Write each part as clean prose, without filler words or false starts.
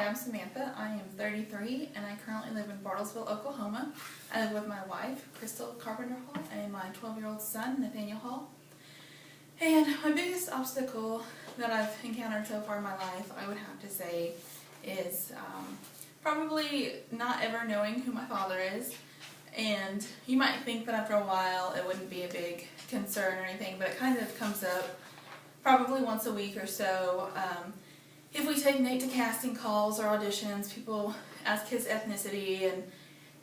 I'm Samantha. I am 33 and I currently live in Bartlesville, Oklahoma. I live with my wife, Crystal Carpenter Hall, and my 12-year-old son, Nathaniel Hall. And my biggest obstacle that I've encountered so far in my life, I would have to say, is probably not ever knowing who my father is. And you might think that after a while it wouldn't be a big concern or anything, but it kind of comes up probably once a week or so. If we take Nate to casting calls or auditions, people ask his ethnicity, and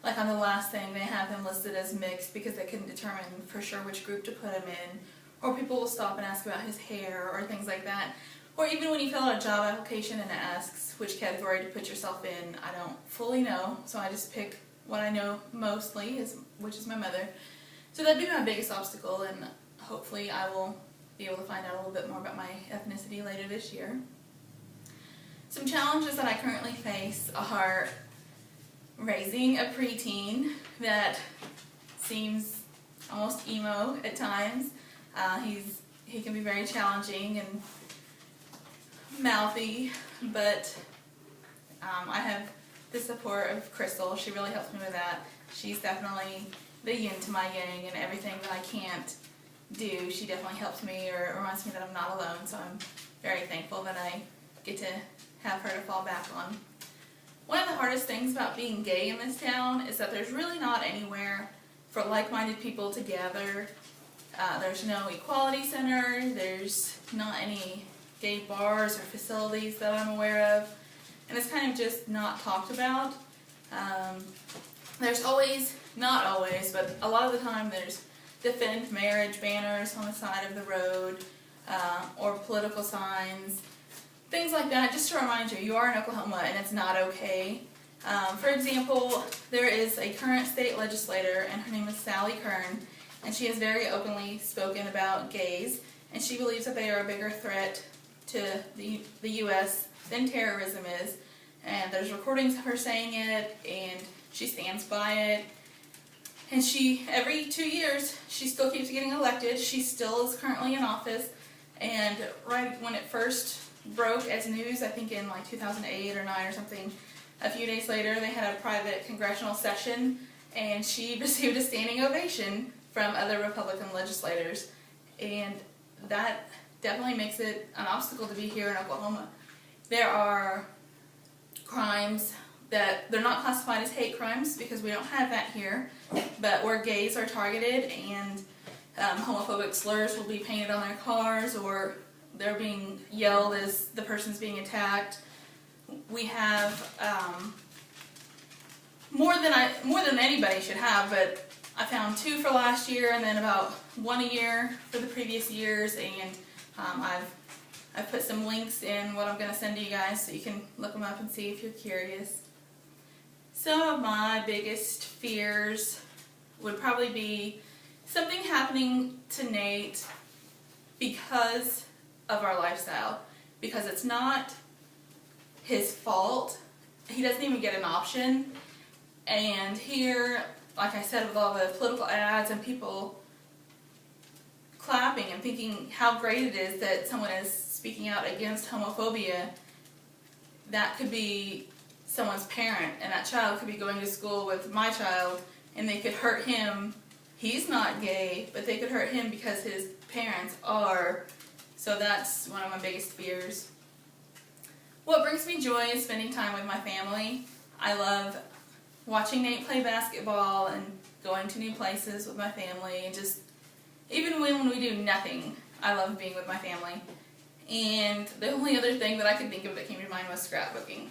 like on the last thing they have him listed as mixed because they couldn't determine for sure which group to put him in. Or people will stop and ask about his hair or things like that. Or even when you fill out a job application and it asks which category to put yourself in, I don't fully know, so I just pick what I know mostly, which is my mother. So that'd be my biggest obstacle, and hopefully I will be able to find out a little bit more about my ethnicity later this year. Some challenges that I currently face are raising a preteen that seems almost emo at times. He can be very challenging and mouthy, but I have the support of Crystal. She really helps me with that. She's definitely the yin to my yang, and everything that I can't do, she definitely helps me or reminds me that I'm not alone, so I'm very thankful that I get to have her to fall back on. One of the hardest things about being gay in this town is that there's really not anywhere for like-minded people to gather. There's no equality center, there's not any gay bars or facilities that I'm aware of, and it's kind of just not talked about. There's always, not always, but a lot of the time there's defend marriage banners on the side of the road, or political signs, things like that, just to remind you, you are in Oklahoma and it's not okay. For example, there is a current state legislator, and her name is Sally Kern, and she has very openly spoken about gays, and she believes that they are a bigger threat to the U.S. than terrorism is. And there's recordings of her saying it, and she stands by it. And she, every 2 years, she still keeps getting elected. She still is currently in office. And right when it first broke as news, I think in like 2008 or 9 or something, a few days later they had a private congressional session, and she received a standing ovation from other Republican legislators. And that definitely makes it an obstacle to be here in Oklahoma. There are crimes that they're not classified as hate crimes because we don't have that here, but where gays are targeted and homophobic slurs will be painted on their cars, or they're being yelled as the person's being attacked. We have more than anybody should have, but I found 2 for last year and then about 1 a year for the previous years, and I've put some links in what I'm going to send to you guys so you can look them up and see if you're curious. Some of my biggest fears would probably be something happening to Nate because of our lifestyle, because it's not his fault. He doesn't even get an option, and here, like I said, with all the political ads and people clapping and thinking how great it is that someone is speaking out against homophobia, that could be someone's parent, and that child could be going to school with my child, and they could hurt him. He's not gay, but they could hurt him because his parents are. So that's one of my biggest fears. What brings me joy is spending time with my family. I love watching Nate play basketball and going to new places with my family, and just even when we do nothing, I love being with my family. And the only other thing that I could think of that came to mind was scrapbooking.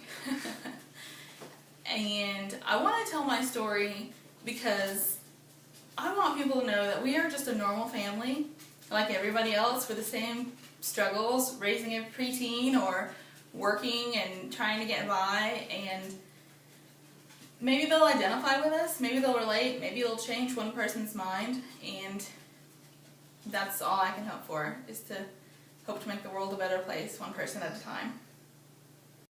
And I want to tell my story because I want people to know that we are just a normal family, like everybody else, with the same struggles, raising a preteen or working and trying to get by, and maybe they'll identify with us, maybe they'll relate, maybe it'll change one person's mind, and that's all I can hope for, is to hope to make the world a better place, one person at a time.